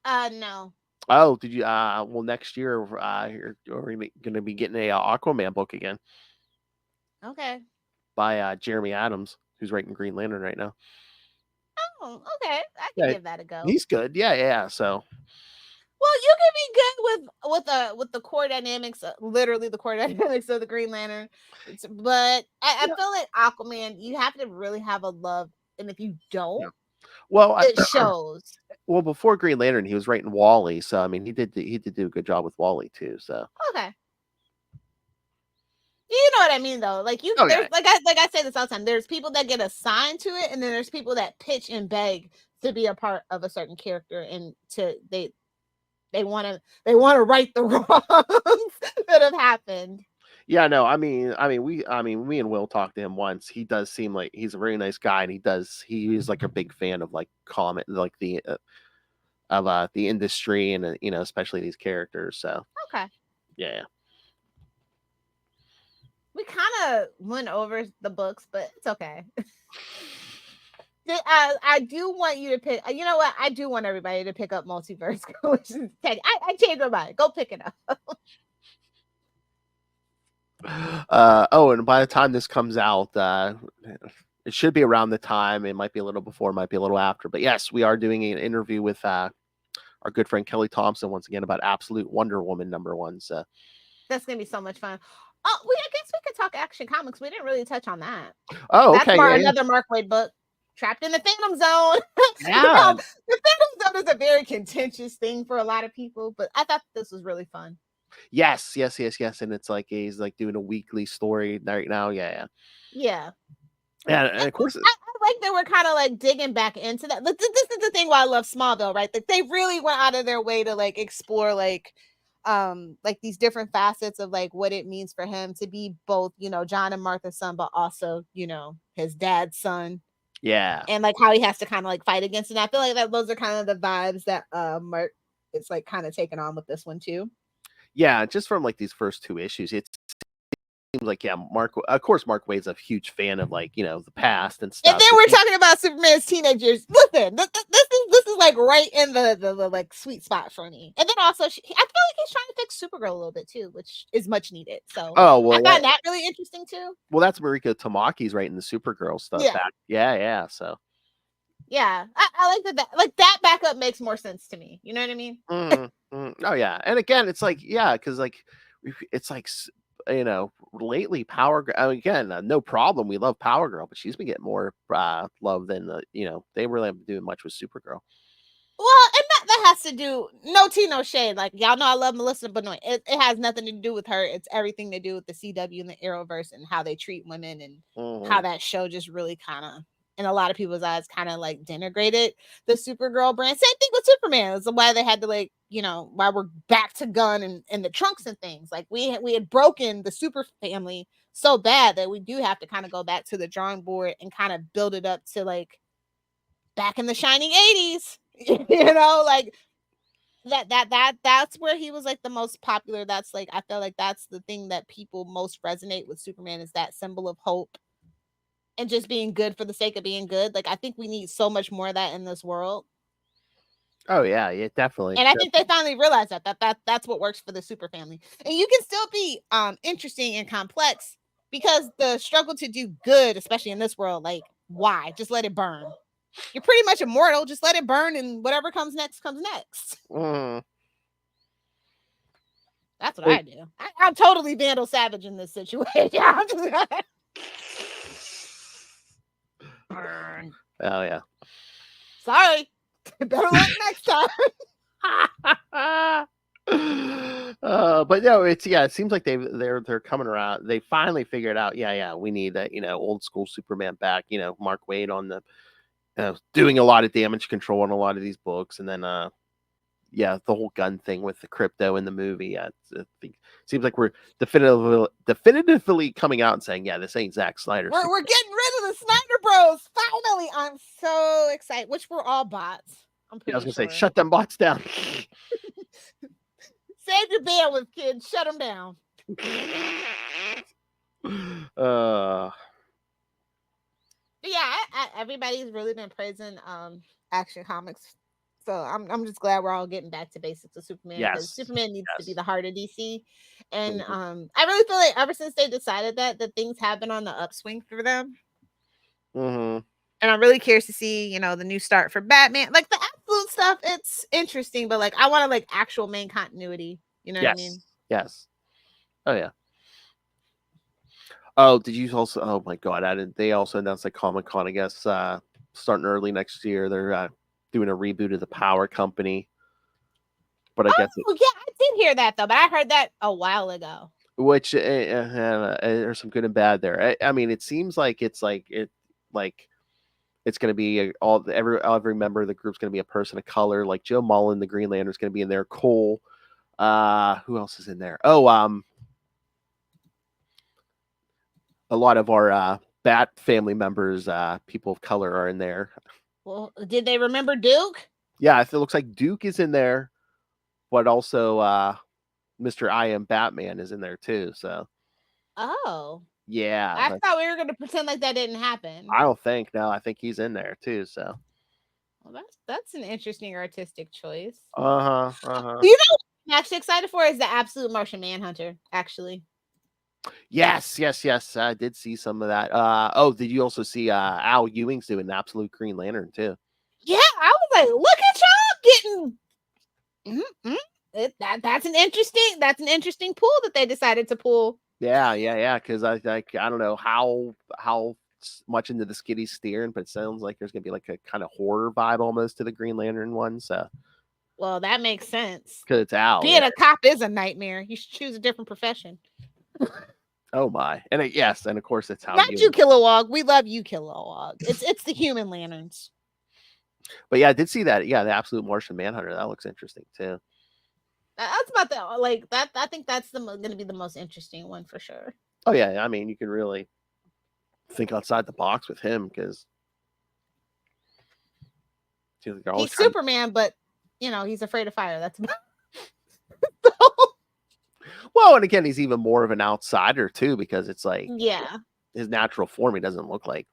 C: No.
A: Oh, did you? Well, next year, you're going to be getting a Aquaman book again.
C: Okay.
A: By Jeremy Adams, who's writing Green Lantern right now.
C: Oh, okay. I can give that a go.
A: He's good. Yeah. So.
C: Well, you can be good with the core dynamics, literally the core dynamics of the Green Lantern. But I feel like Aquaman, you have to really have a love, and if you don't,
A: well,
C: it shows.
A: Well, before Green Lantern, he was writing Wally, so I mean, he did do a good job with Wally too. So
C: okay, you know what I mean, though. Like there's like I say this all the time. There's people that get assigned to it, and then there's people that pitch and beg to be a part of a certain character, and they want to right the wrongs that have happened.
A: Yeah, no, I mean, me and Will talked to him once. He does seem like he's a very nice guy, and he's like a big fan of like comic, like the industry, and you know, especially these characters. So
C: okay,
A: yeah. We
C: kind of went over the books, but it's okay. I do want you to pick. You know what? I do want everybody to pick up Multiverse. I changed my mind. Go pick it up.
A: And by the time this comes out, it should be around the time. It might be a little before, might be a little after. But yes, we are doing an interview with our good friend Kelly Thompson once again about Absolute Wonder Woman #1. So
C: that's gonna be so much fun. Oh, I guess we could talk Action Comics. We didn't really touch on that.
A: Oh,
C: that's
A: okay.
C: Another Mark Waid book. Trapped in the Phantom Zone.
A: Yeah.
C: The Phantom Zone is a very contentious thing for a lot of people, but I thought this was really fun.
A: Yes. And it's like he's like doing a weekly story right now. Yeah. And of course,
C: I like that we're kind of like digging back into that. This is the thing why I love Smallville, right? Like they really went out of their way to like explore like these different facets of like what it means for him to be both, you know, John and Martha's son, but also, you know, his dad's son.
A: Yeah.
C: And like how he has to kind of like fight against it. And I feel like that those are kind of the vibes that Mark is like kind of taking on with this one too.
A: Yeah, just from like these first 2 issues, it seems like Mark Waid's a huge fan of like, you know, the past and stuff.
C: And then we're talking about Superman's teenagers. Listen, this is like right in the like sweet spot for me. And then also, I feel like he's trying to fix Supergirl a little bit too, which is much needed. So I find that really interesting too.
A: Well, that's Mariko Tamaki's writing the Supergirl stuff back. Yeah. So yeah,
C: I like that. Like that backup makes more sense to me. You know what I mean?
A: Oh yeah, and again, it's like because like it's like, you know, lately Power Girl, again, no problem, we love Power Girl, but she's been getting more love than you know, they really haven't been doing much with Supergirl.
C: Well, and that has has to do no tea, no shade. Like y'all know I love Melissa Benoist. It has nothing to do with her. It's everything to do with the CW and the Arrowverse and how they treat women and how that show just really kind of, in a lot of people's eyes, kind of like denigrated the Supergirl brand. Same thing with Superman. That's why they had to like, why we're back to gun and the trunks and things. Like we had broken the super family so bad that we do have to kind of go back to the drawing board and kind of build it up to like back in the shining 80s. Like that's where he was like the most popular. That's like, I feel like that's the thing that people most resonate with Superman, is that symbol of hope and just being good for the sake of being good. Like I think we need so much more of that in this world.
A: Oh yeah, definitely.
C: And I think they finally realized that's what works for the super family. And you can still be interesting and complex, because the struggle to do good, especially in this world, like why? Just let it burn. You're pretty much immortal. Just let it burn, and whatever comes next comes next. That's what I do. I'm totally Vandal Savage in this situation. I'm just burn.
A: Oh yeah.
C: Sorry. Better luck next time.
A: But no, it seems like they're coming around. They finally figured out, we need that, old school Superman back, Mark Waid on the doing a lot of damage control on a lot of these books, and then the whole gun thing with the crypto in the movie. It seems like we're definitively coming out and saying, this ain't Zack Snyder.
C: We're getting rid of the Snyder Bros. Finally, I'm so excited. Which were all bots. I'm pretty
A: I was gonna
C: sure.
A: say, shut them bots down.
C: Save your bandwidth, kids. Shut them down. Everybody's really been praising Action Comics, so I'm just glad we're all getting back to basics of Superman, because Superman needs to be the heart of DC, and I really feel like ever since they decided that things have been on the upswing for them. And I'm really curious to see, the new start for Batman. Like the absolute stuff, it's interesting, but like I want to like actual main continuity. You know what I mean?
A: Yes. Oh yeah. Oh, did you also? Oh my God! They also announced like Comic-Con, I guess, starting early next year. They're doing a reboot of the Power Company. But I guess
C: I did hear that though. But I heard that a while ago.
A: Which there's some good and bad there. I mean, it seems like it's going to be every member of the group's going to be a person of color. Like Joe Mullen, the Green Lantern, is going to be in there. Cole. Who else is in there? A lot of our Bat family members, people of color, are in there.
C: Well, did they remember Duke?
A: Yeah, it looks like Duke is in there, but also Mr. I Am Batman is in there too. So.
C: Oh.
A: Yeah.
C: I thought we were going to pretend like that didn't happen.
A: I don't think. No, I think he's in there too. So.
C: Well, that's an interesting artistic choice.
A: You know
C: what I'm actually excited for is the Absolute Martian Manhunter, actually.
A: Yes. I did see some of that. Did you also see Al Ewing's doing the Absolute Green Lantern too?
C: Yeah, I was like, look at y'all getting that's an interesting pool that they decided to pull.
A: Yeah. Because I don't know how much into the skiddy's steering, but it sounds like there's gonna be like a kind of horror vibe almost to the Green Lantern one. So.
C: Well, that makes sense.
A: Because it's Al.
C: Being a cop is a nightmare. You should choose a different profession.
A: Oh my! And of course it's how.
C: Not you, Kilowog. We love you, Kilowog. It's the Human Lanterns.
A: But yeah, I did see that. Yeah, the Absolute Martian Manhunter. That looks interesting too.
C: That's about that. Like that. I think that's going to be the most interesting one for sure.
A: Oh yeah, I mean, you can really think outside the box with him, because
C: he's Superman, but he's afraid of fire. That's about.
A: Well, and again, he's even more of an outsider too, because it's like his natural form. He doesn't look like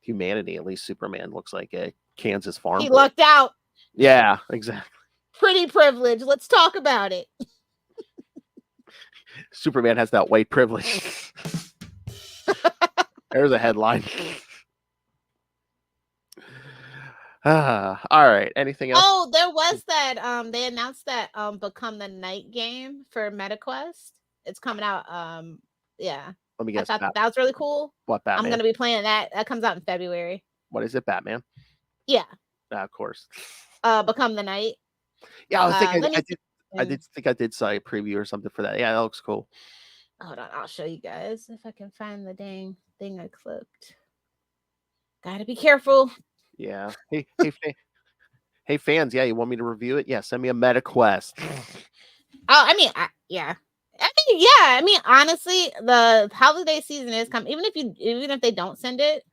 A: humanity. At least Superman looks like a Kansas farm.
C: He lucked out.
A: Yeah, exactly.
C: Pretty privilege. Let's talk about it.
A: Superman has that white privilege. There's a headline. All right. Anything else?
C: Oh, there was that. They announced that Become the Night game for MetaQuest. It's coming out. Yeah.
A: Let me guess.
C: I thought that was really cool.
A: What Batman?
C: I'm gonna be playing that. That comes out in February.
A: What is it? Batman?
C: Yeah.
A: Of course.
C: Become the Night.
A: Yeah, I think
C: Let me see.
A: I did think I did saw a preview or something for that. Yeah, that looks cool.
C: Hold on, I'll show you guys if I can find the dang thing I clipped. Gotta be careful.
A: Yeah. Hey fans, yeah, you want me to review it? Yeah, send me a meta quest.
C: Oh, I mean, yeah. I mean, honestly, the holiday season is coming. Even if they don't send it,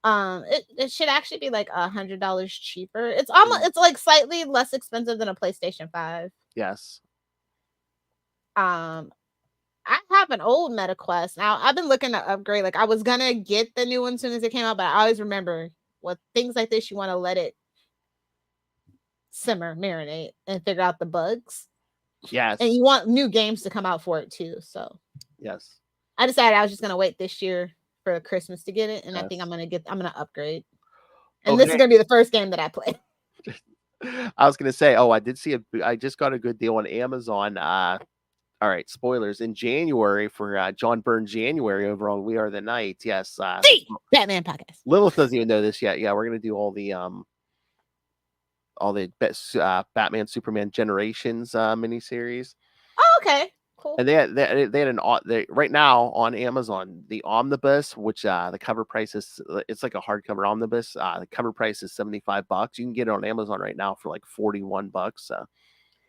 C: it should actually be like $100 cheaper. It's almost it's like slightly less expensive than a PlayStation 5.
A: Yes.
C: I have an old Meta Quest. Now I've been looking to upgrade. Like I was gonna get the new one as soon as it came out, but I always remember with things like this, you want to let it simmer, marinate, and figure out the bugs.
A: Yes.
C: And you want new games to come out for it too. So
A: yes.
C: I decided I was just gonna wait this year for Christmas to get it, and I think I'm gonna upgrade. And this is gonna be the first game that I play.
A: I was gonna say, I just got a good deal on Amazon. All right, spoilers in January for John Byrne January over on We Are the Night. Yes,
C: Batman podcast.
A: Lilith doesn't even know this yet. Yeah, we're gonna do all the best Batman Superman Generations miniseries.
C: Oh, okay, cool.
A: And they had right now on Amazon the omnibus, which the cover price is it's like a hardcover omnibus. The cover price is $75. You can get it on Amazon right now for like $41.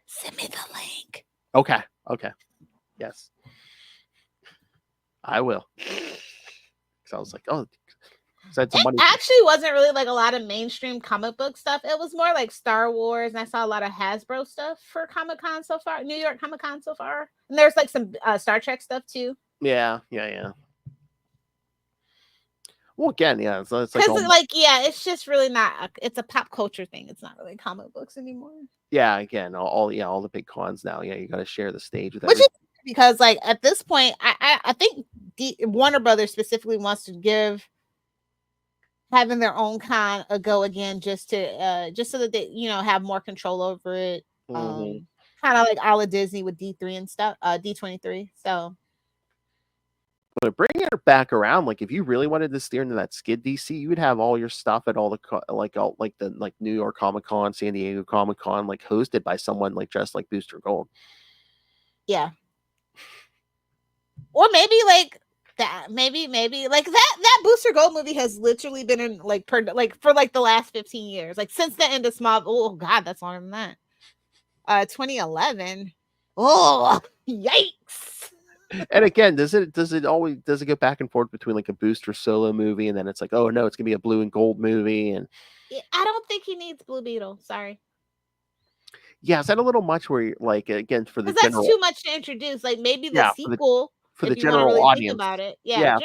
C: Send me the link.
A: Okay. Yes. I will. So I was like, oh,
C: it actually wasn't really like a lot of mainstream comic book stuff. It was more like Star Wars, and I saw a lot of Hasbro stuff for Comic-Con so far, New York Comic-Con so far. And there's like some Star Trek stuff too.
A: Yeah. Well, again, yeah, so it's like
C: it's just really not. It's a pop culture thing. It's not really comic books anymore.
A: Yeah, again, all the big cons now. Yeah, you got to share the stage with
C: everybody. Because like at this point, I think Warner Brothers specifically wants to give having their own con a go again, just so that they have more control over it. Kind of like all of Disney with D3 and stuff, D23. So.
A: But bringing it back around, like if you really wanted to steer into that skid DC, you would have all your stuff at all the New York Comic Con, San Diego Comic Con, like hosted by someone like dressed like Booster Gold.
C: Yeah. Or maybe like that. Maybe like that Booster Gold movie has literally been in for the last 15 years, like since the end of Smallville. Oh God, that's longer than that. 2011. Oh, yikes.
A: And again, does it go back and forth between like a Booster solo movie and then it's like, oh no, it's gonna be a Blue and Gold movie? And
C: I don't think he needs Blue Beetle. Sorry.
A: Yeah, is that a little much? Where like again for the
C: general, that's too much to introduce. Like maybe the sequel
A: for the general really audience.
C: Think about it, yeah.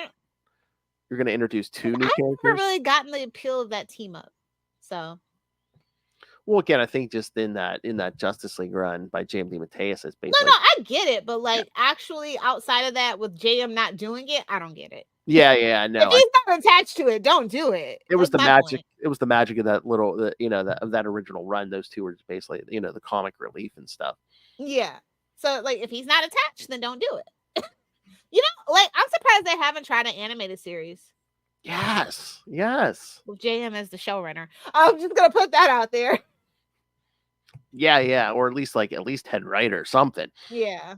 A: You're gonna introduce two new characters.
C: I've never really gotten the appeal of that team up. So.
A: Well, again, I think just in that Justice League run by J.M. DeMatteis is basically.
C: No, I get it, but actually outside of that, with JM not doing it, I don't get it.
A: Yeah, no.
C: If he's not attached to it, don't do it.
A: It was the magic. Point. It was the magic of that little, of that original run. Those two were basically, the comic relief and stuff.
C: Yeah. So, like, if he's not attached, then don't do it. I'm surprised they haven't tried an animated series.
A: Yes.
C: With JM as the showrunner. I'm just gonna put that out there.
A: Yeah, or at least head writer or something.
C: Yeah.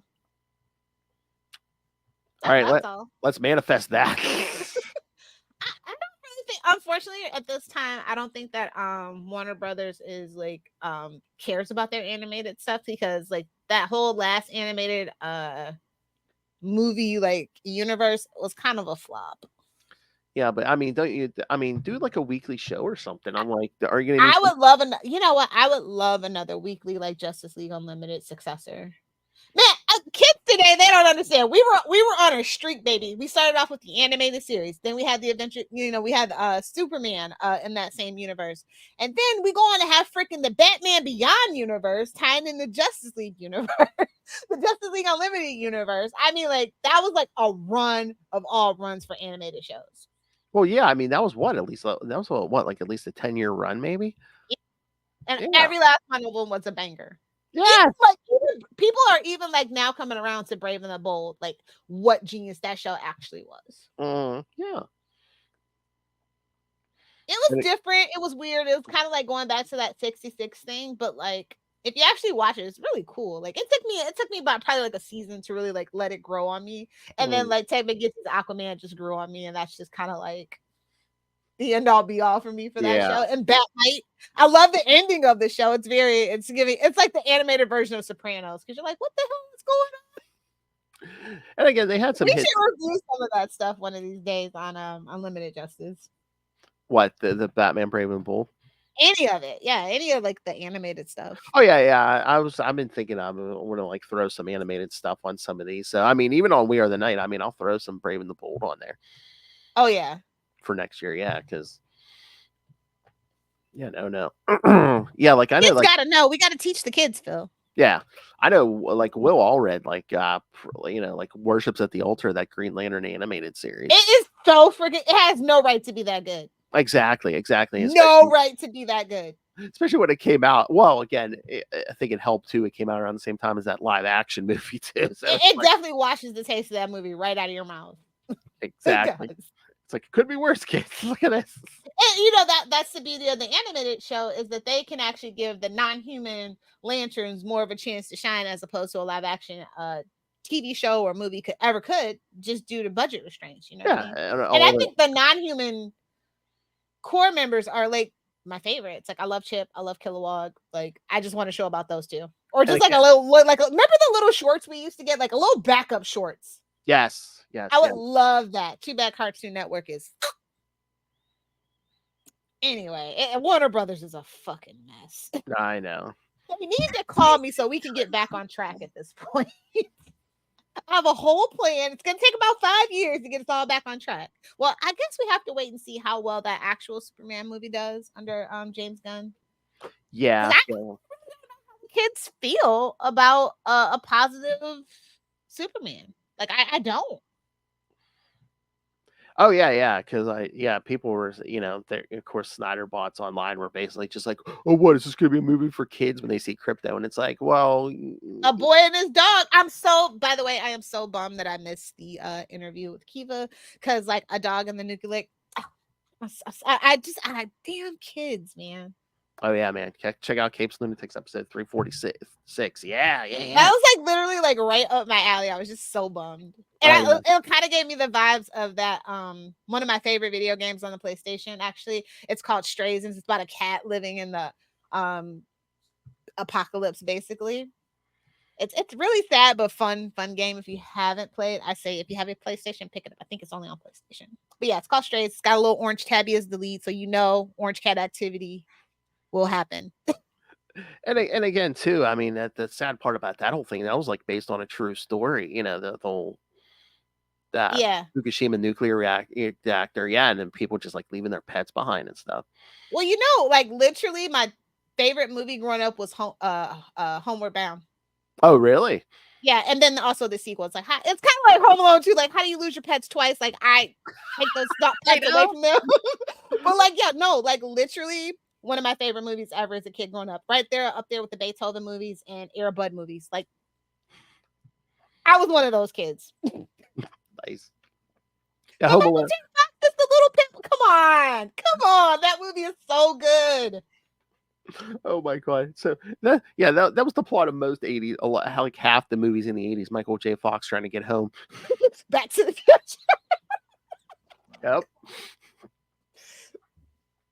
A: All right, let's manifest that.
C: I don't really think, unfortunately, at this time, I don't think that Warner Brothers is cares about their animated stuff, because that whole last animated movie universe was kind of a flop.
A: Yeah, but I mean, do like a weekly show or something. I'm like, are you
C: gonna? I would love I would love another weekly Justice League Unlimited successor. Man, kids today, they don't understand. We were on a streak, baby. We started off with the animated series, then we had the adventure. We had Superman in that same universe, and then we go on to have freaking the Batman Beyond universe tying in the Justice League universe, the Justice League Unlimited universe. I mean, that was a run of all runs for animated shows.
A: Well, yeah, I mean that was at least a 10-year run, maybe.
C: Yeah. And every last one of them was a banger.
A: Yeah,
C: people are even now coming around to Brave and the Bold, what genius that show actually was.
A: Yeah.
C: It was different. It was weird. It was kind of like going back to that 66 thing, but like if you actually watch it, it's really cool. Like it took me about probably like a season to really like let it grow on me. And then like Ted McGinnis' Aquaman just grew on me, and that's just kind of like the end all be all for me for that show. And Batmite, I love the ending of the show. It's like the animated version of Sopranos, because you're like, what the hell is going on?
A: And again, they had some
C: We
A: hits.
C: should review some of that stuff one of these days on Unlimited Justice.
A: What, the Batman Brave and the Bold?
C: Any of it, yeah, any of like the animated stuff.
A: Oh yeah. I've been thinking I'm gonna like throw some animated stuff on some of these. So I mean, even on We Are the Night, I mean, I'll throw some Brave and the Bold on there.
C: Oh yeah,
A: for next year, yeah, because yeah, no, yeah, like I know,
C: kids
A: like
C: gotta know. We gotta teach the kids, Phil.
A: yeah, I know, like Will Allred, like like worships at the altar of that Green Lantern animated series.
C: It is so freaking. It has no right to be that good.
A: Exactly.
C: No right to be that good.
A: Especially when it came out. Well, again, I think it helped too. It came out around the same time as that live action movie too. So
C: it definitely washes the taste of that movie right out of your mouth.
A: Exactly. It's like, it could be worse, kids. Look at this.
C: And that's the beauty of the animated show, is that they can actually give the non-human lanterns more of a chance to shine, as opposed to a live action TV show or movie could, just due to budget restraints. You know what I mean? And I think the non-human core members are like my favorites. Like I love Chip, I love Kilowog. Like I just want to show about those two, or just like a little, like remember the little shorts we used to get, like a little backup shorts.
A: Yes.
C: I would love that. Too bad Cartoon Network is. Anyway, Warner Brothers is a fucking mess.
A: I know.
C: You need to call me so we can get back on track at this point. I have a whole plan. It's going to take about 5 years to get us all back on track. Well, I guess we have to wait and see how well that actual Superman movie does under James Gunn.
A: Yeah.
C: I don't know how kids feel about a positive Superman. Like, I don't.
A: Oh yeah, because people were, of course, Snyder bots online were basically just like, oh, what is this going to be a movie for kids when they see Crypto? And it's like, well,
C: a boy and his dog. By the way, I am so bummed that I missed the interview with Kiva, because like a dog in the nuclear, damn kids, man.
A: Oh yeah, man. Check out CapesandLunatics episode 346. Yeah.
C: That was like literally like right up my alley. I was just so bummed. And it kind of gave me the vibes of that one of my favorite video games on the PlayStation. Actually, it's called Strays, and it's about a cat living in the apocalypse, basically. It's really sad but fun game. If you haven't played, I say if you have a PlayStation, pick it up. I think it's only on PlayStation. But yeah, it's called Strays. It's got a little orange tabby as the lead, so orange cat activity will happen.
A: And again, too, I mean, the sad part about that whole thing, that was like based on a true story, the whole Fukushima nuclear reactor, and then people just like leaving their pets behind and stuff.
C: Well, like literally my favorite movie growing up was Homeward Bound.
A: Oh, really?
C: Yeah, and then also the sequel. It's like it's kind of like Home Alone 2. Like, how do you lose your pets twice? Like, I take those pets away from them. But like, yeah, no, like literally one of my favorite movies ever as a kid growing up. Right there, up there with the Beethoven movies and Air Bud movies. Like, I was one of those kids.
A: Nice. Yeah, Home Alone.
C: Just the little pimp. Come on. That movie is so good.
A: Oh my god! So that was the plot of most 80s. Like half the movies in the 80s, Michael J. Fox trying to get home.
C: Back to the Future.
A: Yep.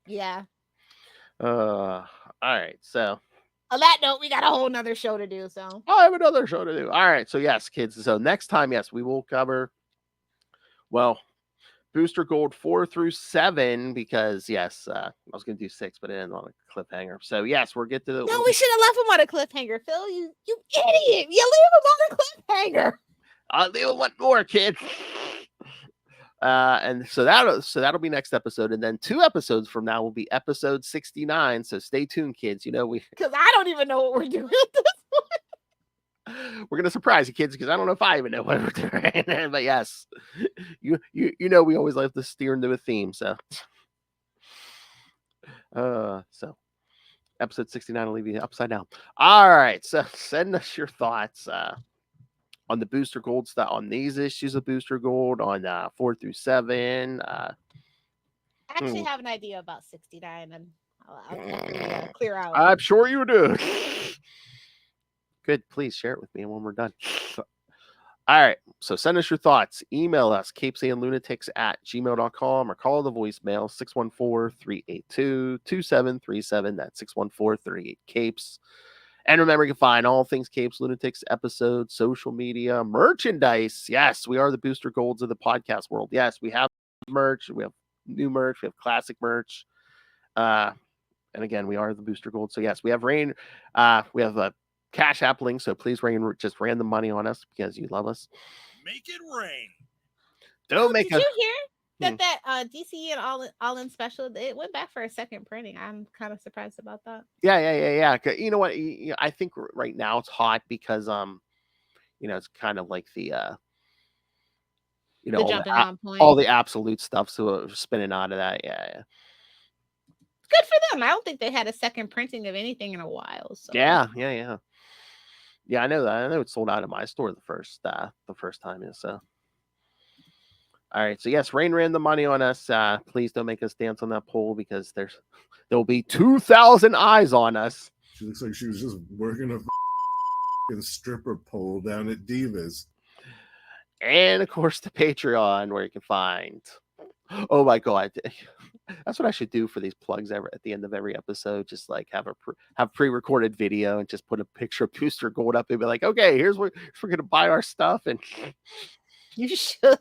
C: Yeah.
A: All right. So
C: on that note, we got a whole nother show to do. So
A: I have another show to do. All right. So yes, kids. So next time, yes, we will cover. Well, Booster Gold 4 through 7, because yes, I was going to do 6, but it ended on a cliffhanger. So yes, we'll get to the.
C: No, we should have left him on a cliffhanger, Phil. You idiot! You leave him on a cliffhanger.
A: I'll do one more, kid. And so that'll be next episode, and then 2 episodes from now will be episode 69. So stay tuned, kids. Because
C: I don't even know what we're doing at this point.
A: We're gonna surprise you, kids, because I don't know if I even know what we're doing. But yes, we always like to steer into a theme. So episode 69 will leave you upside down. All right, so send us your thoughts on the Booster Gold stuff, on these issues of Booster Gold, on 4 through 7.
C: I actually have an idea about 69, and I'll definitely, clear out.
A: I'm sure you do. Good. Please share it with me when we're done. All right. So send us your thoughts. Email us, CapesandLunatics@gmail.com, or call the voicemail 614-382-2737. That's 614-38-CAPES. And remember, you can find all things Capes, Lunatics, episodes, social media, merchandise. Yes, we are the booster golds of the podcast world. Yes, we have merch. We have new merch. We have classic merch. And again, we are the booster gold. So yes, we have Rain. We have a Cash App link. So please just random money on us because you love us.
E: Make it rain.
A: Don't make
C: Did you hear
A: Hmm.
C: that DC and all in special? It went back for a second printing. I'm kind of surprised about that.
A: Yeah. You know what? I think right now it's hot because it's kind of like the
C: The
A: all
C: jumping on point.
A: all the absolute stuff. So spinning out of that. Yeah.
C: Good for them. I don't think they had a second printing of anything in a while. So
A: Yeah. Yeah, I know that. I know it's sold out of my store the first time. So, all right. So yes, Rain ran the money on us. Please don't make us dance on that pole because there'll be 2,000 eyes on us.
E: She looks like she was just working a stripper pole down at Divas.
A: And of course, the Patreon where you can find. Oh my God. That's what I should do for these plugs at the end of every episode. Just like have pre-recorded video and just put a picture of Booster Gold up and be like, okay, here's where we're going to buy our stuff. And
C: you should.
A: For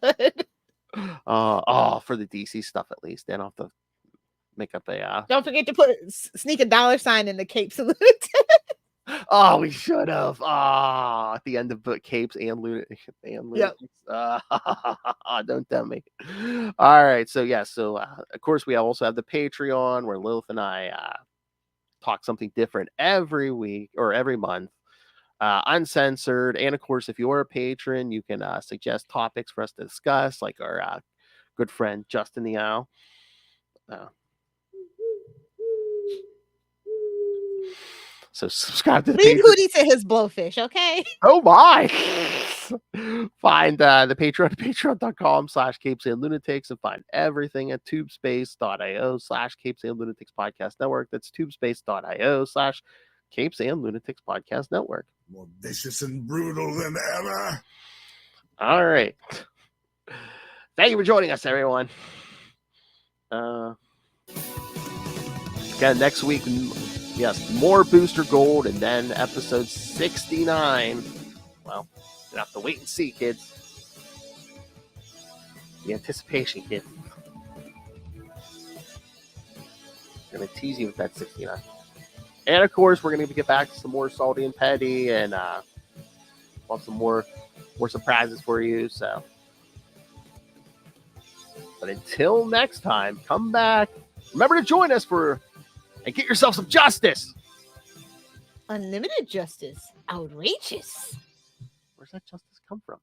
A: the DC stuff at least. Then I'll have to make up a.
C: Don't forget to sneak a $sign in the Capes and Lunatics.
A: Oh, we should have. At the end of book Capes and Lunatics.
C: Yep.
A: Don't tell me. All right. So yeah. So of course we also have the Patreon where Lilith and I talk something different every week or every month, uncensored. And of course, if you're a patron, you can suggest topics for us to discuss, like our good friend Justin the Owl. So subscribe to the
C: Leave
A: Patreon.
C: Hootie to his blowfish, okay?
A: Oh my! Find the Patreon at patreon.com/CapesandLunatics and find everything at tubespace.io/CapesandLunatics Podcast Network. That's tubespace.io/CapesandLunatics Podcast Network.
E: More vicious and brutal than ever.
A: All right. Thank you for joining us, everyone. Again, next week, yes, more Booster Gold, and then episode 69. Well, you have to wait and see, kids. The anticipation, kid. I'm going to tease you with that 69. And of course, we're going to get back to some more Salty and Petty, and want some more surprises for you. So, but until next time, come back. Remember to join us and get yourself some justice.
C: Unlimited justice. Outrageous.
A: Where's that justice come from?